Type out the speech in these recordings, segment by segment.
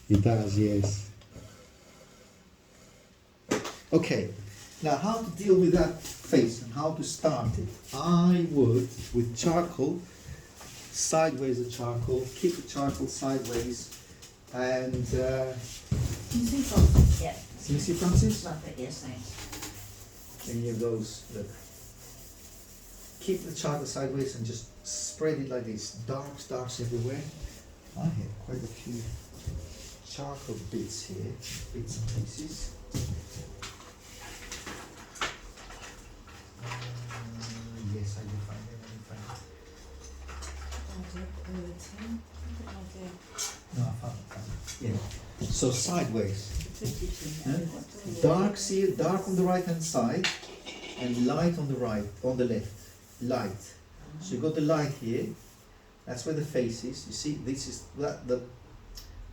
It does, yes. Okay, now how to deal with that face and how to start it. I would, with charcoal, sideways the charcoal, keep the charcoal sideways, and Can you see something? Yeah. can you see Francis? Love it, yes, thanks. Any of those, look. Keep the charcoal sideways and just spread it like this, darks everywhere. I have quite a few charcoal bits here, bits and pieces. Yes, I will find them. No, I found it. Yeah. So sideways. Dark here, dark on the right hand side, and light on the right, on the left. Light. So you got the light here. That's where the face is. You see, this is that the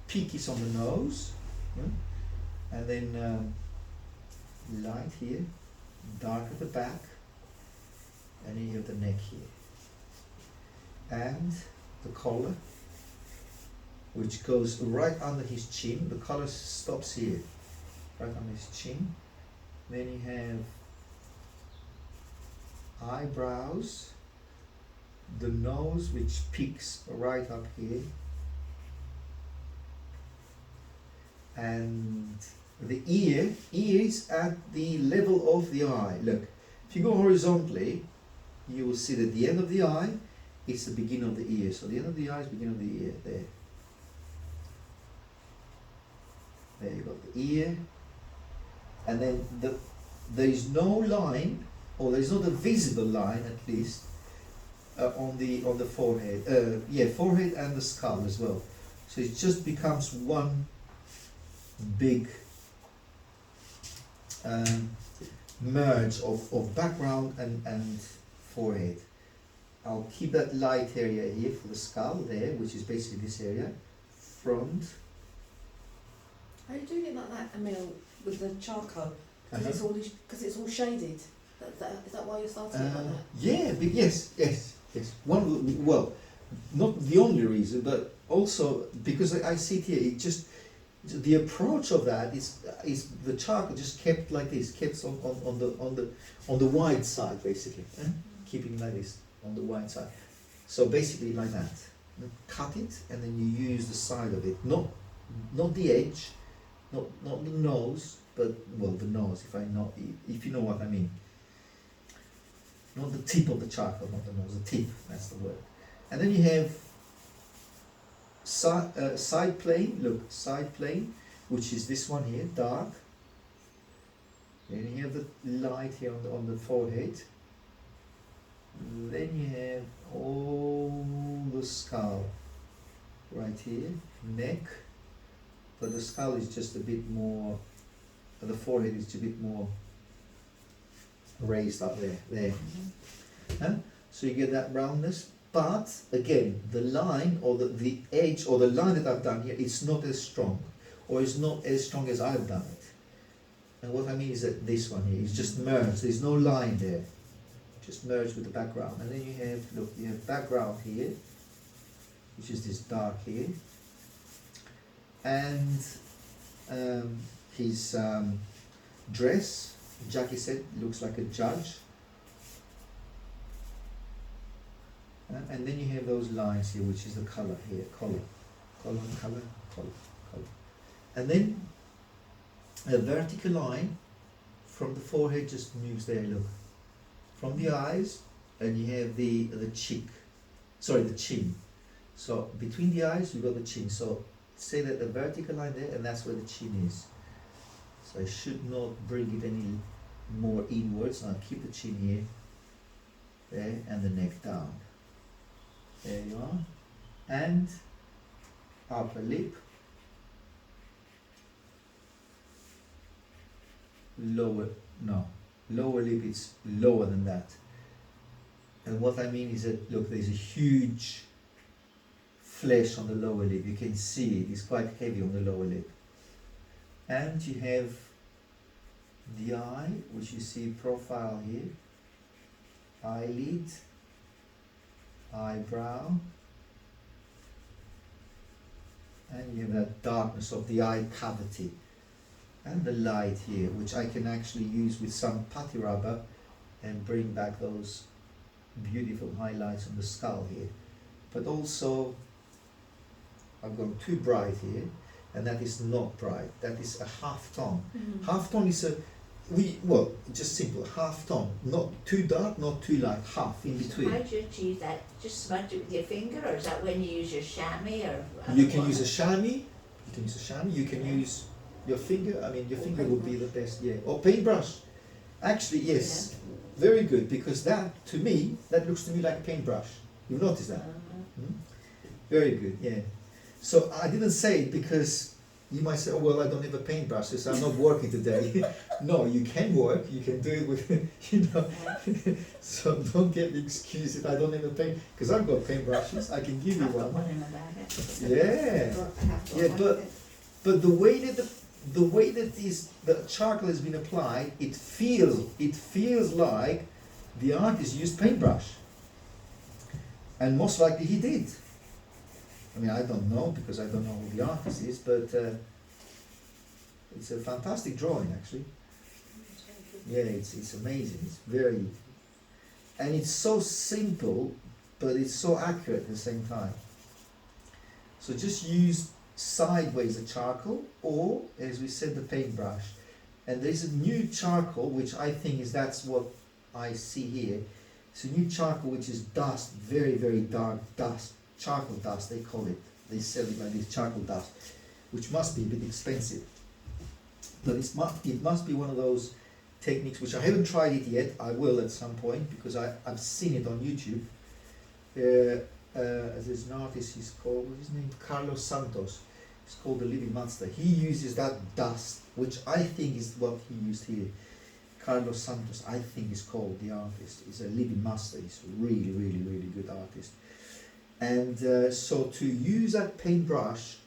peak is on the nose, and then light here, dark at the back, and then you have the neck here, and the collar, which goes right under his chin. The collar stops here, right under his chin. Then you have eyebrows, the nose, which peaks right up here, and the ear is at the level of the eye. Look, if you go horizontally, you will see that the end of the eye is the beginning of the ear. So the end of the eye is the beginning of the ear. There you got the ear, and then there is no line, or there is not a visible line at least, on the forehead. Forehead and the skull as well. So it just becomes one big merge of background and forehead. I'll keep that light area here for the skull there, which is basically this area. Front. Are you doing it like that, Emil, with the charcoal? Because it's all shaded. Is that why you're starting it like that? Yeah, yes. Well, not the only reason, but also because I see it here. It just the approach of that is the charcoal just kept like this, kept on the wide side basically, keeping like this on the wide side. So basically like that. You cut it and then you use the side of it, not the edge, not the nose, but well the nose if you know what I mean. Not the tip of the charcoal, not the nose, the tip, that's the word. And then you have side plane, side plane, which is this one here, dark. Then you have the light here on the forehead. Then you have all the skull right here, neck, but the skull is just a bit more, the forehead is a bit more raised up there. So you get that roundness, but again, the line or the edge or the line that I've done here is not as strong, or is not as strong as I've done it. And what I mean is that this one here is just merged. There's no line there, just merged with the background. And then you have background here, which is this dark here, and his dress. Jackie said looks like a judge, and then you have those lines here, which is the color here, color, and then a vertical line from the forehead just moves there. Look, from the eyes, and you have the chin. So between the eyes, you got the chin. So say that the vertical line there, and that's where the chin is. So I should not bring it any more inwards. I'll keep the chin here, there, and the neck down. There you are. And upper lip, lower lip is lower than that. And what I mean is that, look, there's a huge flesh on the lower lip. You can see it. It's quite heavy on the lower lip. And you have the eye, which you see profile here, eyelid, eyebrow, and you have that darkness of the eye cavity, and the light here, which I can actually use with some putty rubber and bring back those beautiful highlights on the skull here. But also, I've gone too bright here, and that is not bright. That is a half tone. Mm. Half tone is well, just simple, half tone. Not too dark, not too light, half in between. How do you achieve that? Just smudge it with your finger, or is that when you use your chamois, or? You can use a chamois, you can use your finger, I mean your Or finger would be the paintbrush. best, yeah. Or paintbrush. Actually, yes, very good, because that, to me, that looks to me like a paintbrush. You've noticed that? Hmm? Very good, yeah. So I didn't say it because you might say, oh, well, I don't have a paintbrush, so I'm not working today. No, you can work, you can do it with, you know. So don't get the excuse if I don't have a paint, because I've got paintbrushes, I can give you I've got one. one in my bag. Yeah. Yeah, but the way that the charcoal has been applied, it feels like the artist used paintbrush, and most likely he did. I mean, I don't know because I don't know who the artist is, but it's a fantastic drawing actually. Yeah, it's amazing. It's very, and it's so simple, but it's so accurate at the same time. So just use sideways the charcoal, or as we said, the paintbrush. And there's a new charcoal which I think that's what I see here. It's a new charcoal which is dust, very, very dark dust, charcoal dust they call it. They sell it like this, charcoal dust, which must be a bit expensive. But it must be one of those techniques which I haven't tried it yet. I will at some point because I've seen it on YouTube. There's an artist, he's called, what's his name? Carlos Santos. It's called the Living Master. He uses that dust, which I think is what he used here. Carlos Santos, I think is called the artist. He's a living master. He's a really, really, really good artist. And so to use that paintbrush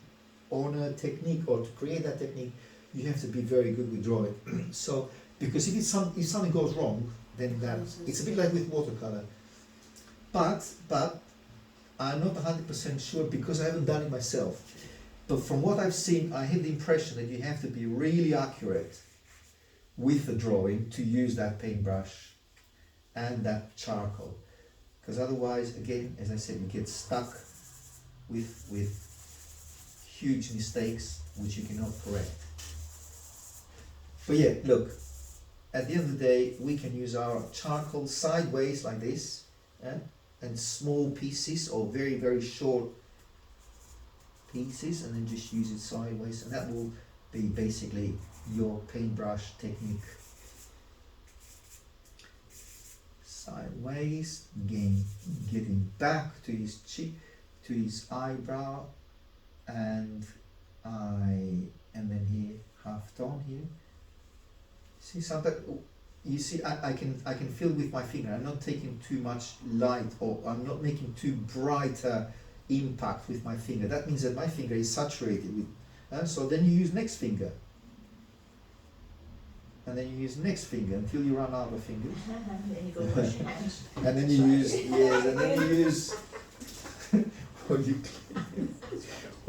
on a technique, or to create that technique, you have to be very good with drawing. So, because if something goes wrong, then it's a bit like with watercolor. But I'm not 100% sure because I haven't done it myself. But from what I've seen, I have the impression that you have to be really accurate with the drawing to use that paintbrush and that charcoal. Because otherwise, again, as I said, you get stuck with huge mistakes which you cannot correct. But yeah, look, at the end of the day, we can use our charcoal sideways like this, and small pieces or very, very short pieces, and then just use it sideways, and that will be basically your paintbrush technique. Sideways, again, getting back to his cheek, to his eyebrow, and then here, half tone here. See, sometimes you see, I can feel with my finger. I'm not taking too much light, or I'm not making too bright impact with my finger. That means that my finger is saturated with. So then you use next finger, and then you use next finger until you run out of fingers. Then you go wash your hands. And then you use, yes, and then you use, or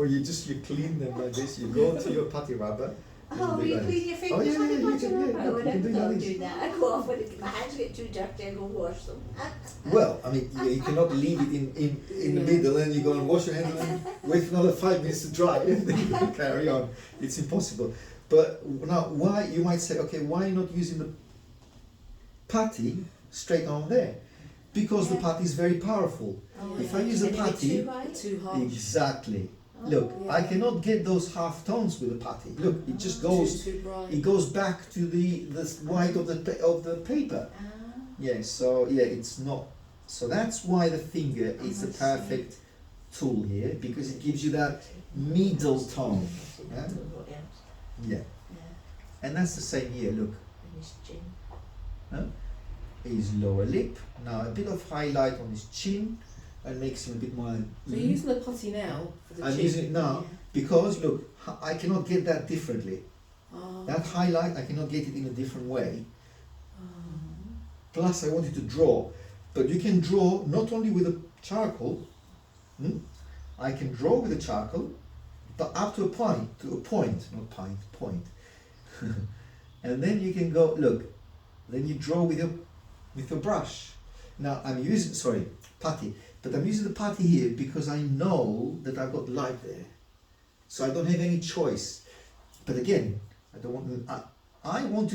you clean them like this. You go to your putty rubber. Oh, you clean your fingers Oh, yeah, with yeah, a you bunch can, of yeah, rubber. I you would can have do thought that. do that. I go off with it. My hands get too dirty. I go wash them. Well, I mean, you cannot leave it in the middle and you go and wash your hands and then wait for another 5 minutes to dry and then you can carry on. It's impossible. But now, why, you might say, okay, why not using the putty straight on there? Because the putty is very powerful. Oh, If yeah. I use a And if it's putty, too white? Too harsh. exactly. Oh. Look, Yeah. I cannot get those half tones with the putty. Look, it just Too goes, bright. it goes back to the white of the paper. Ah. Yeah, so yeah, it's not. So that's why the finger is the I see. perfect tool here, because it gives you that middle tone. Yeah? Yeah. Yeah, and that's the same here. Look, And his chin. his lower lip. Now a bit of highlight on his chin, and makes him a bit more. So you're using the putty now for the I'm chin? using it now because look, I cannot get that differently. Oh. That highlight, I cannot get it in a different way. Oh. Plus, I wanted to draw, but you can draw not only with a charcoal. I can draw with a charcoal, but up to a point, not point. And then you can go, look, then you draw with your brush. Now I'm using, putty, but I'm using the putty here because I know that I've got light there. So I don't have any choice. But again, I want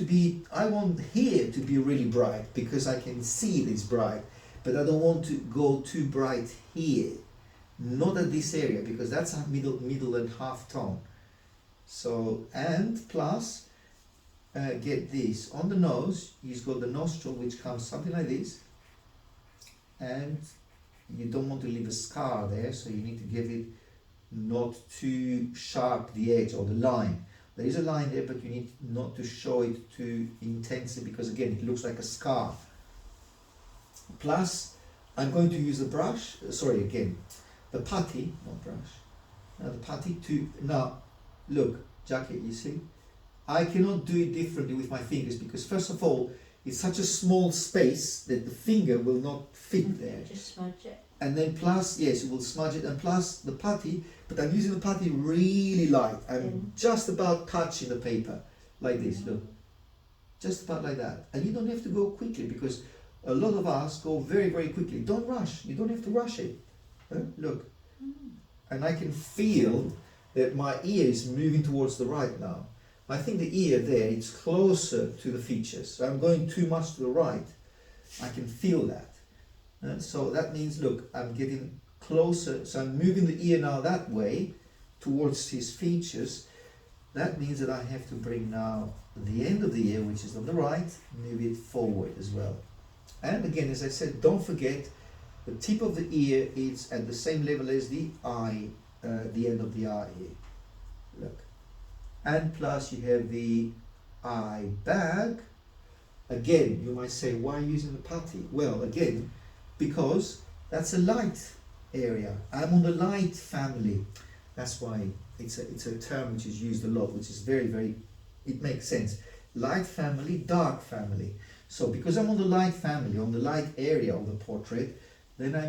here to be really bright because I can see it is bright, but I don't want to go too bright here. Not at this area because that's a middle and half tone. So, and plus, get this on the nose. He's got the nostril which comes something like this, and you don't want to leave a scar there, so you need to give it not too sharp the edge or the line. There is a line there, but you need not to show it too intensely because again it looks like a scar. Plus I'm going to use the brush, the putty, not brush, now the putty to, now look, Jackie, you see, I cannot do it differently with my fingers because first of all it's such a small space that the finger will not fit there. Just smudge it. And then plus, yes, it will smudge it, and plus the putty, but I'm using the putty really light. I'm just about touching the paper, like this, look. Just about like that. And you don't have to go quickly, because a lot of us go very, very quickly. Don't rush, you don't have to rush it. Look. And I can feel that my ear is moving towards the right now. I think the ear there, it's closer to the features. So I'm going too much to the right. I can feel that. So that means, look, I'm getting closer, so I'm moving the ear now that way towards his features. That means that I have to bring now the end of the ear, which is on the right, move it forward as well. And again, as I said, don't forget the tip of the ear is at the same level as the eye, the end of the eye here. Look. And plus you have the eye bag. Again, you might say, why are you using the putty? Well, again, because that's a light area. I'm on the light family. That's why it's a term which is used a lot, which is very, very, it makes sense. Light family, dark family. So because I'm on the light family, on the light area of the portrait, then I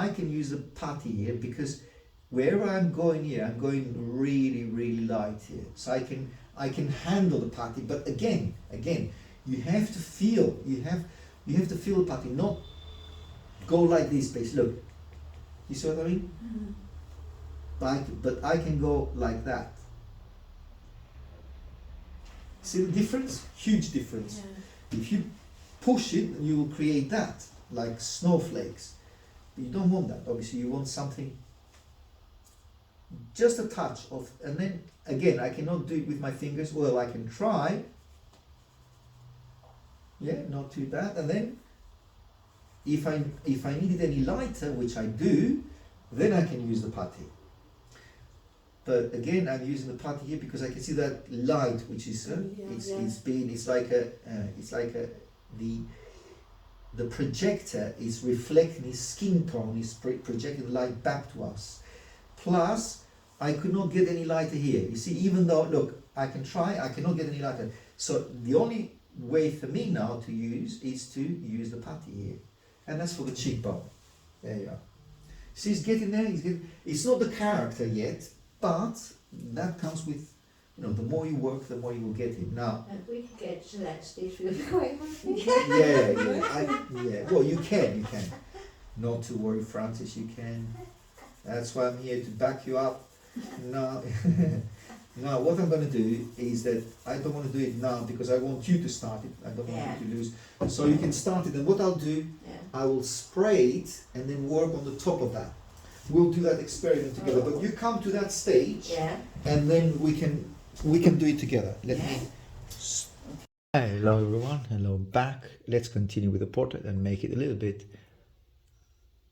can use the putty here because wherever I'm going here, I'm going really, really light here. So I can handle the putty, but again, you have to feel, you have to feel the putty, not go like this, basically. Look, you see what I mean? But I can go like that. See the difference? Huge difference. Yeah. If you push it, you will create that, like snowflakes. But you don't want that, obviously. You want something, just a touch of, and then again, I cannot do it with my fingers. Well, I can try. Yeah, not too bad. And then if I need it any lighter, which I do, then I can use the putty. But again, I'm using the putty here because I can see that light, which is the projector is reflecting his skin tone, is projecting light back to us. Plus, I could not get any lighter here. You see, even though, look, I can try, I cannot get any lighter. So the only way for me now to use is to use the putty here. And that's for the cheekbone. There you are. See, he's getting there, it's not the character yet, but that comes with, the more you work, the more you will get it. Now, we can get Gillette Stitch really quick, yeah. Well, you can. Not to worry, Francis, you can. That's why I'm here to back you up. Now, what I'm going to do is that I don't want to do it now because I want you to start it. I don't want you to lose. So you can start it, and what I'll do, I will spray it and then work on the top of that. We'll do that experiment together. But you come to that stage, and then we can do it together. Hello everyone. Hello back. Let's continue with the portrait and make it a little bit.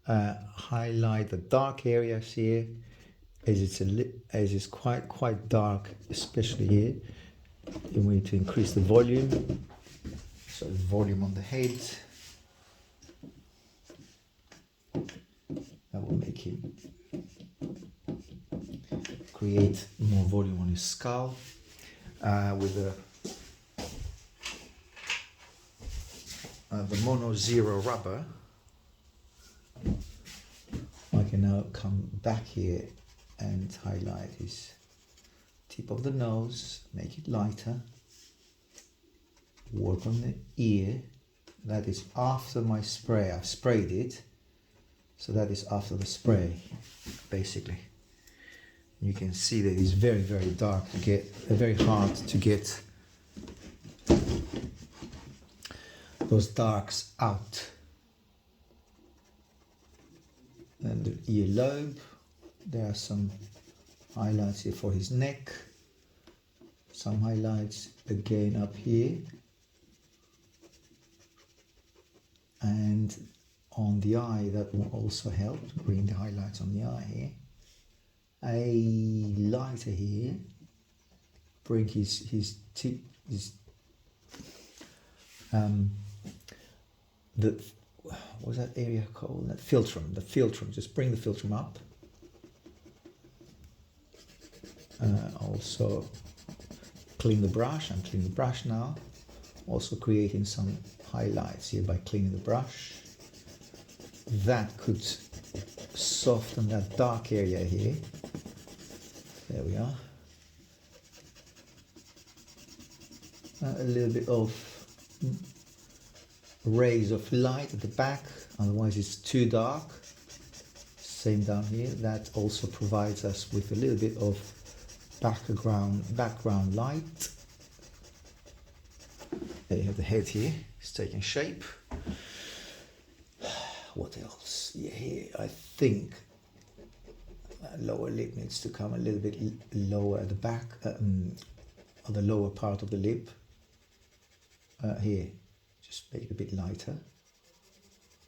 Highlight the dark areas here, as it's quite dark, especially here. You need to increase the volume. So the volume on the head. That will make him create more volume on his skull with the Mono Zero rubber. I can now come back here and highlight his tip of the nose, make it lighter. Work on the ear. That is after my spray. I've sprayed it, so that is after the spray, basically. You can see that it's very, very dark to get, very hard to get those darks out. And the earlobe, there are some highlights here for his neck, some highlights again up here, and on the eye that will also help to bring the highlights on the eye here. A lighter here, bring his tip, the, what's that area called? That philtrum, the philtrum, just bring the philtrum up. Also clean the brush. I'm cleaning the brush now. Also creating some highlights here by cleaning the brush. That could soften that dark area here. There we are. A little bit of rays of light at the back, otherwise it's too dark. Same down here. That also provides us with a little bit of background light. There you have the head here. It's taking shape. What else? Yeah, here I think that lower lip needs to come a little bit lower at the back, or the lower part of the lip. Here, just make it a bit lighter.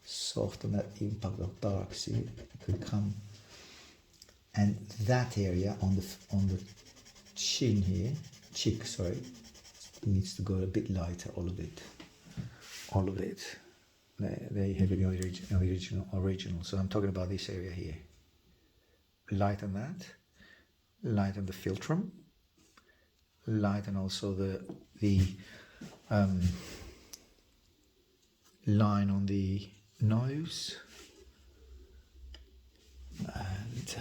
Soften that impact of dark. See, it could come, and that area on the chin here, cheek, sorry, needs to go a bit lighter. All of it. There you have the original. So I'm talking about this area here. Lighten that. Lighten the philtrum. Lighten also the line on the nose. And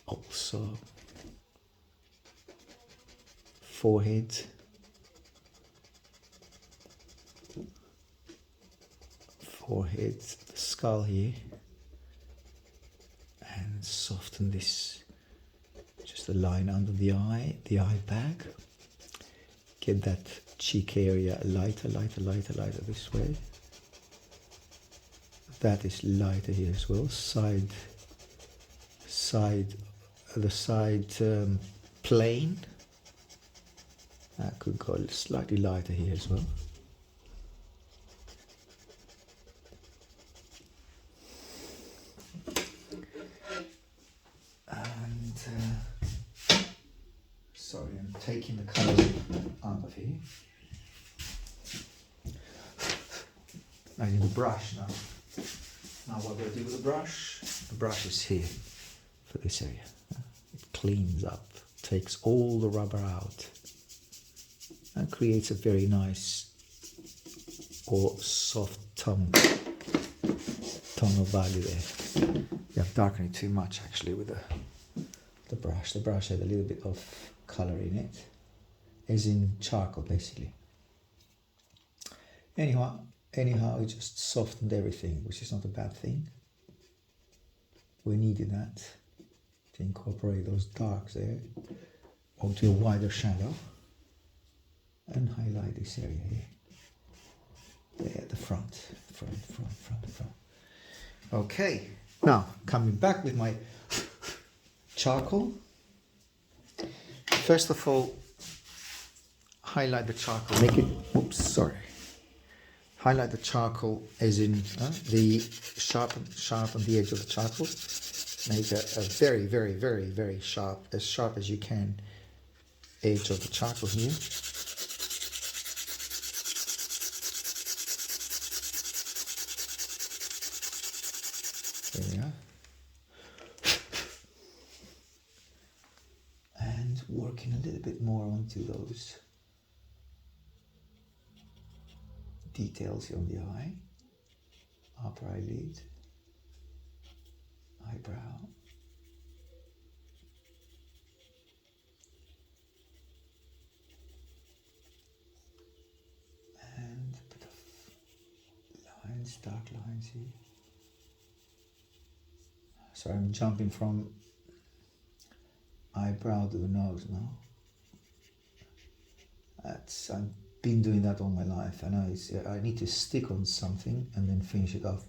also forehead. Forehead, the skull here, and soften this, just the line under the eye bag. Get that cheek area lighter this way. That is lighter here as well. The side plane. That could go slightly lighter here as well. Sorry, I'm taking the colour out of here. I need the brush now. Now what do I do with the brush? The brush is here for this area. It cleans up, takes all the rubber out, and creates a very nice or soft tone of value there. You have darkened it too much actually with the brush. The brush had a little bit of color in it, as in charcoal basically. Anyhow, it just softened everything, which is not a bad thing. We needed that to incorporate those darks there onto a wider shadow and highlight this area here. There at the front. Okay, now coming back with my charcoal. First of all, highlight the charcoal. Make it. Oops, sorry. Highlight the charcoal, as in the sharpen the edge of the charcoal. Make a very, very, very, very sharp as you can edge of the charcoal here. There we are. And working a little bit more onto those details on the eye, upper eyelid, eyebrow, these dark lines here. So I'm jumping from eyebrow to the nose now. I've been doing that all my life. I know I need to stick on something and then finish it off.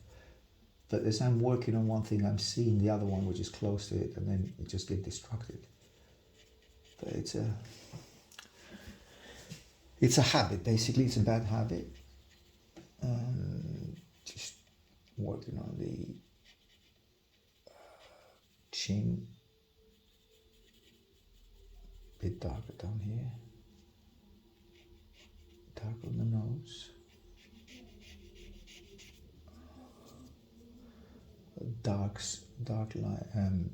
But as I'm working on one thing, I'm seeing the other one which is close to it, and then it just gets distracted. But it's a habit, basically. It's a bad habit. Just working on the chin, a bit darker down here, dark on the nose, dark line,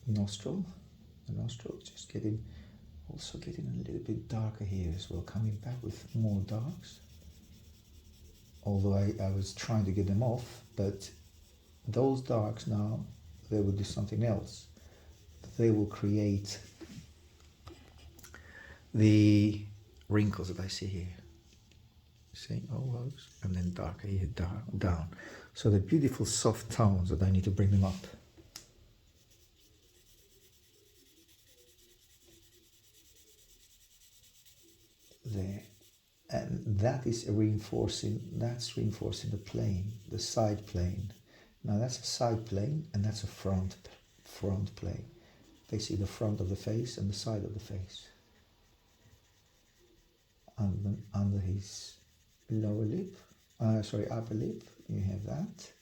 nostril, the nostril, just getting a little bit darker here as well, coming back with more darks. Although I was trying to get them off, but those darks now, they will do something else. They will create the wrinkles that I see here. See, all those, and then darker here, down. So the beautiful soft tones that I need to bring them up. There. And that's reinforcing the plane, the side plane. Now that's a side plane and that's a front plane. Basically the front of the face and the side of the face. Under his upper lip, you have that.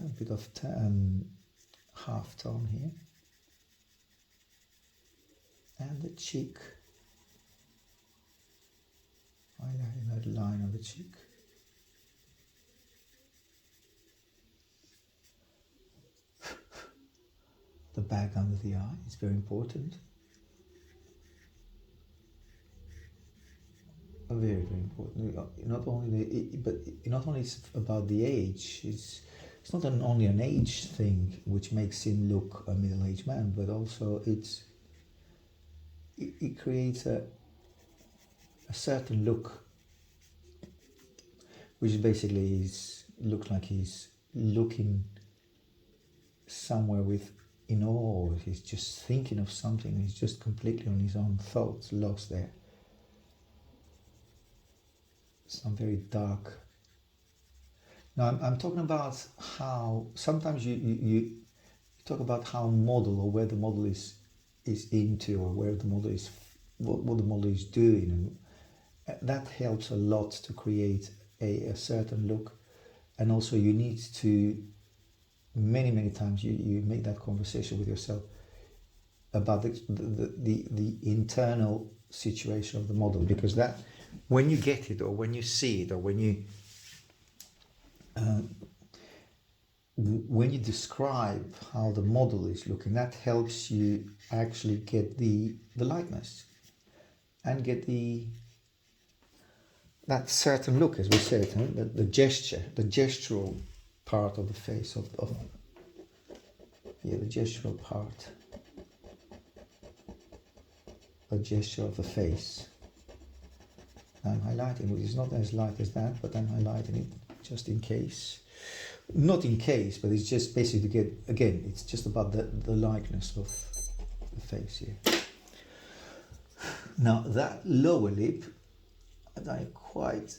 A bit of half tone here. And the cheek. Highlighting that line on the cheek. The bag under the eye is very important. Very, very important. Not only it's about the age. It's not only an age thing which makes him look a middle-aged man, but also it creates a certain look, which basically looks like he's looking somewhere in awe. He's just thinking of something. He's just completely on his own thoughts, lost there. Some very dark. Now I'm talking about how sometimes you talk about how model, or where the model is into, or where the model is, what the model is doing, and that helps a lot to create a certain look. And also you need to many times you make that conversation with yourself about the internal situation of the model, because that when you get it, or when you see it, or when you describe how the model is looking, that helps you actually get the likeness and get that certain look, as we said, the gesture, the gestural part of the face the gestural part, the gesture of the face. I'm highlighting, which is not as light as that, but I'm highlighting it just in case. Not in case, but it's just basically to get, again, it's just about the likeness of the face here. Now that lower lip, I'm quite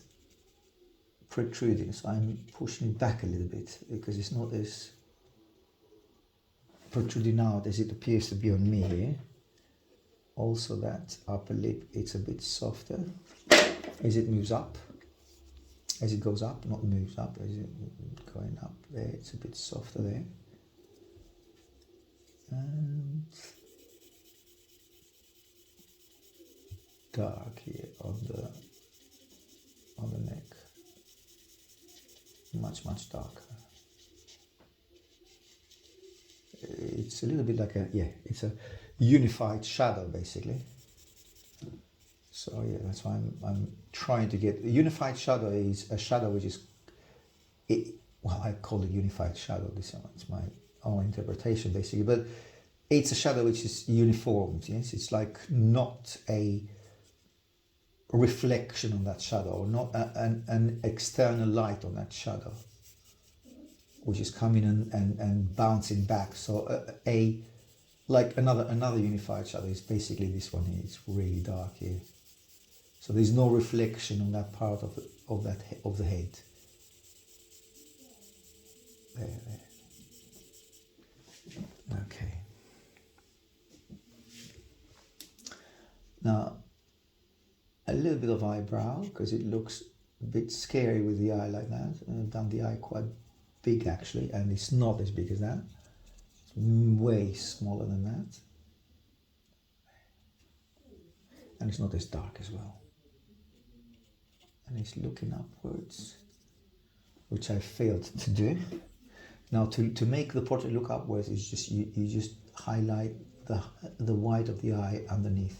protruding, so I'm pushing it back a little bit because it's not as protruding out as it appears to be on me here. Also that upper lip, it's a bit softer as it moves up, as it goes up, not moves up, as it going up there, it's a bit softer there. And dark here on the neck, much darker. It's a little bit like it's a unified shadow basically. So yeah, that's why I'm trying to get a unified shadow. Is a shadow which is I call it unified shadow. It's my own interpretation basically, but it's a shadow which is uniformed. Yes, it's like not a reflection on that shadow, not an external light on that shadow, which is coming and bouncing back. So like another unified shadow is basically this one here. It's really dark here. So there's no reflection on that part of the head. There. Okay. Now, a little bit of eyebrow, because it looks a bit scary with the eye like that. I've done the eye quite big actually, and it's not as big as that. It's way smaller than that. And it's not as dark as well. And it's looking upwards, which I failed to do. Now to make the portrait look upwards is just you just highlight the white of the eye underneath,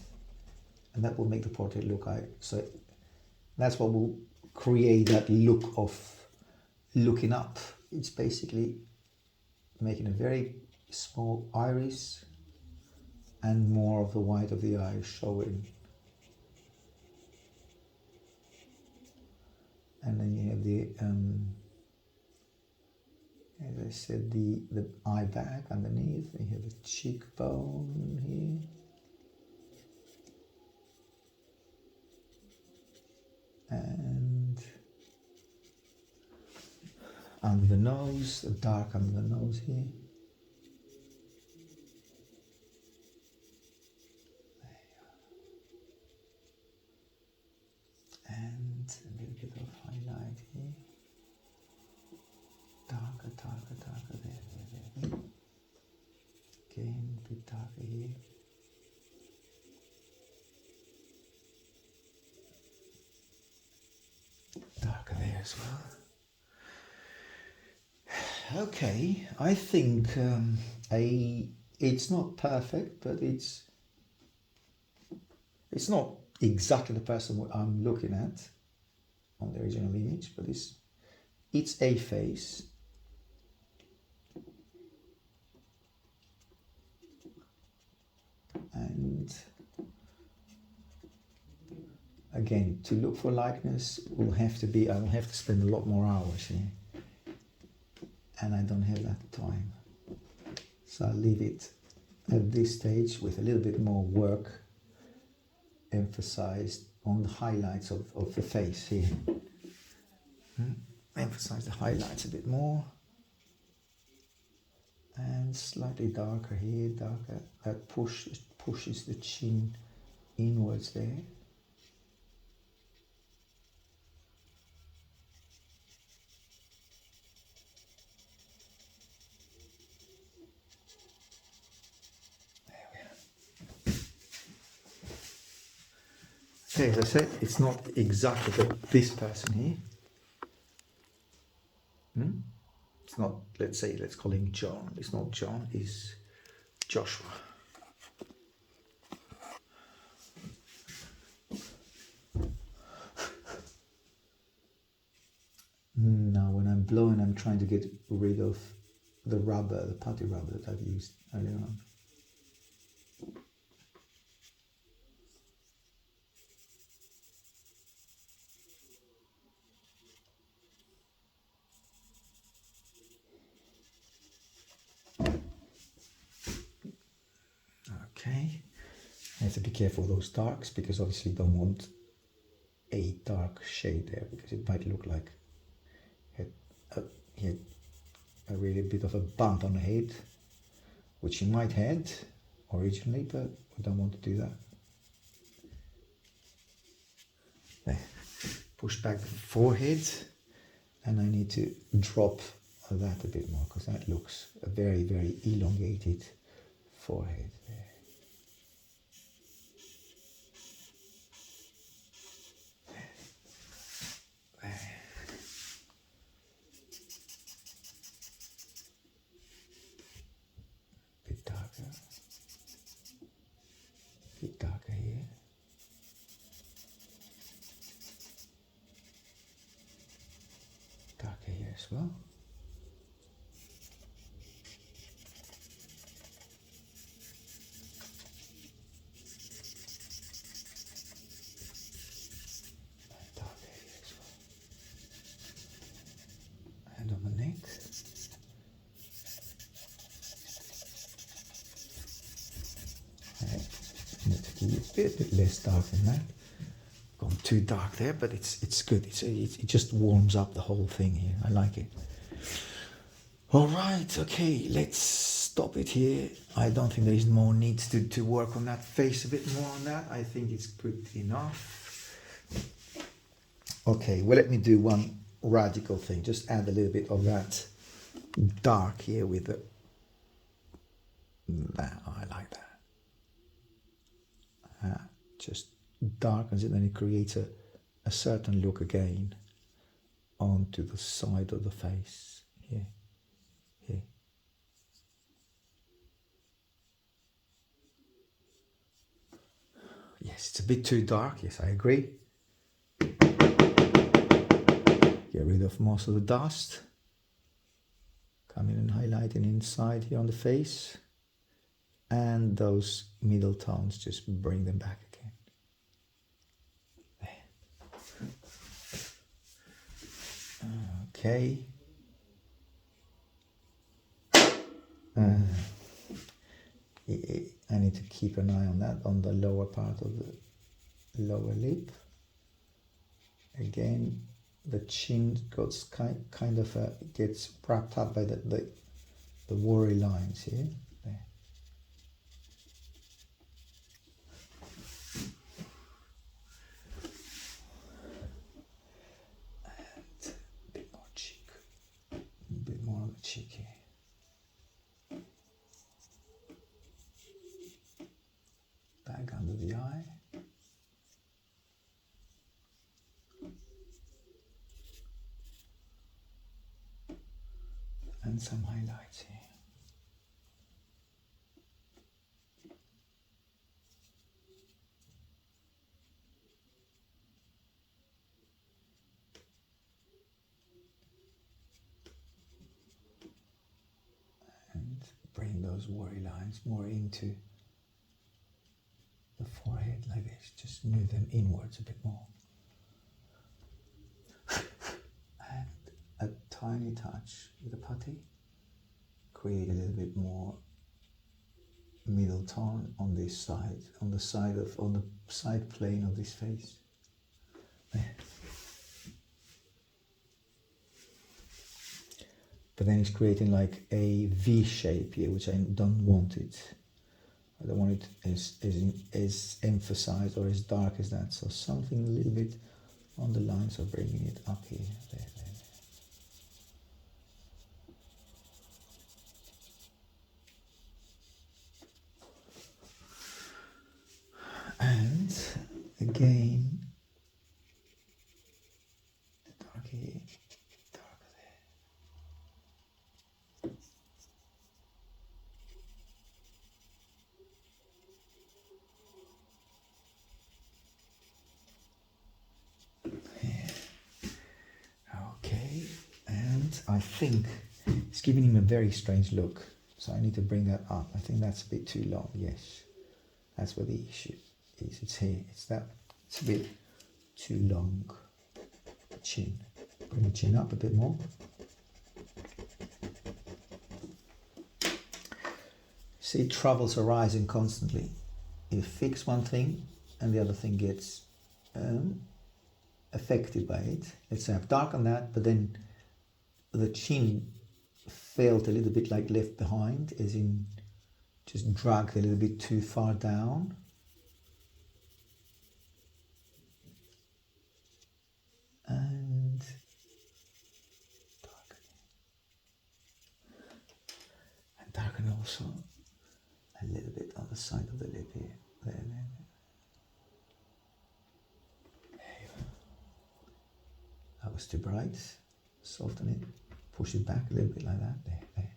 and that will make the portrait look eye. So that's what will create that look of looking up. It's basically making a very small iris and more of the white of the eye showing. And then you have the as I said, the eye bag underneath. You have a cheekbone here. And under the nose, dark under the nose here. And a little bit of highlight here. Darker, there. Again, a bit darker here. Darker there as well. Okay, I think it's not perfect, but it's not exactly the person I'm looking at on the original image, but it's a face. And again, to look for likeness I will have to spend a lot more hours here, and I don't have that time, so I'll leave it at this stage with a little bit more work emphasized on the highlights of the face here. Emphasize the highlights a bit more, and slightly darker here, that pushes the chin inwards there. Okay, as I said, it's not exactly this person here. It's not, let's call him John. It's not John, it's Joshua. Now when I'm blowing, I'm trying to get rid of the putty rubber that I've used earlier on. Okay, I have to be careful of those darks, because obviously you don't want a dark shade there, because it might look like he had a really bit of a bump on the head, which he might had originally, but we don't want to do that. There. Push back the forehead, and I need to drop that a bit more, because that looks a very, very elongated forehead there. Bit darker here. Darker here as well. bit less dark than that. Gone too dark there, but it's good. It just warms up the whole thing here. I like it. All right, okay, let's stop it here. I don't think there is more need to work on that face a bit more on that. I think it's good enough. Okay, well, let me do one radical thing. Just add a little bit of that dark here with the... That, I like that. Just darkens it and it creates a certain look again onto the side of the face here. Here. Yes, it's a bit too dark. Yes, I agree. Get rid of most of the dust. Come in and highlighting inside here on the face. And those middle tones, just bring them back again. There. Okay. I need to keep an eye on that, on the lower part of the lower lip. Again, the chin goes kind of gets wrapped up by the worry lines here. There. And a bit more cheek, a bit more on the cheek here. Back under the eye. And some highlights here. And bring those worry lines more into the forehead like this, just move them inwards a bit more. And a tiny touch with a putty, create a little bit more middle tone on this side, on the side plane of this face. There. But then it's creating like a V shape here, which I don't want it. I don't want it as emphasized or as dark as that. So something a little bit on the lines of bringing it up here. There. And again, dark here, darker there. Okay, and I think it's giving him a very strange look, so I need to bring that up. I think that's a bit too long. Yes, that's where the issue is. It's here. It's a bit too long. Chin. Bring the chin up a bit more. See, troubles arising constantly. You fix one thing, and the other thing gets affected by it. Let's say I've darkened that, but then the chin felt a little bit like left behind, as in just dragged a little bit too far down. And darken. And darken also a little bit on the side of the lip here. There. That was too bright. Soften it. Push it back a little bit like that. There.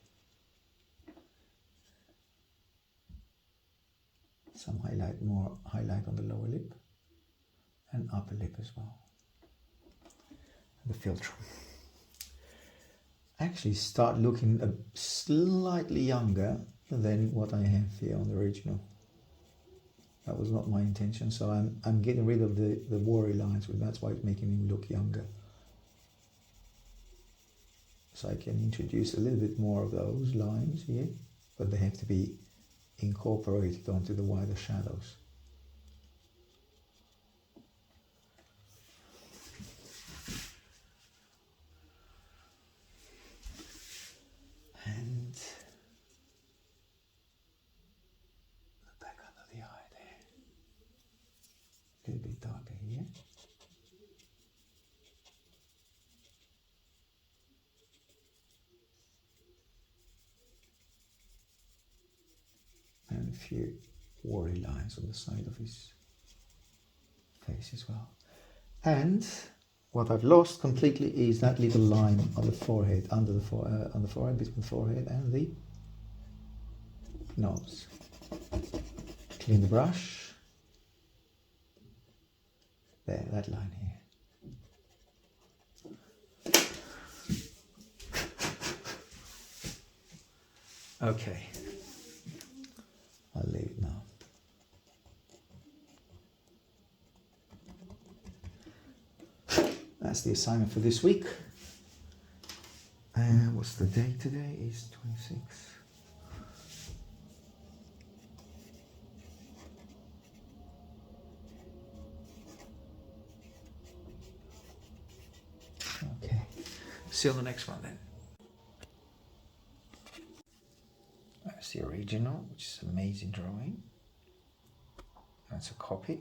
Some more highlight on the lower lip and upper lip as well. And the filter. Actually start looking slightly younger than what I have here on the original. That was not my intention, so I'm getting rid of the worry lines, but that's why it's making him look younger. So I can introduce a little bit more of those lines here, but they have to be incorporated onto the wider shadows. A little bit darker here. And a few worry lines on the side of his face as well. And what I've lost completely is that little line on the forehead, under the on the forehead, between the forehead and the nose. Clean the brush. There, that line here. Okay, I'll leave it now. That's the assignment for this week. And what's the date today? Is 26. Okay, see you on the next one then. That's the original, which is an amazing drawing. That's a copy.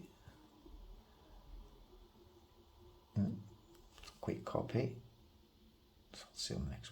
Quick copy. So I'll see you on the next one.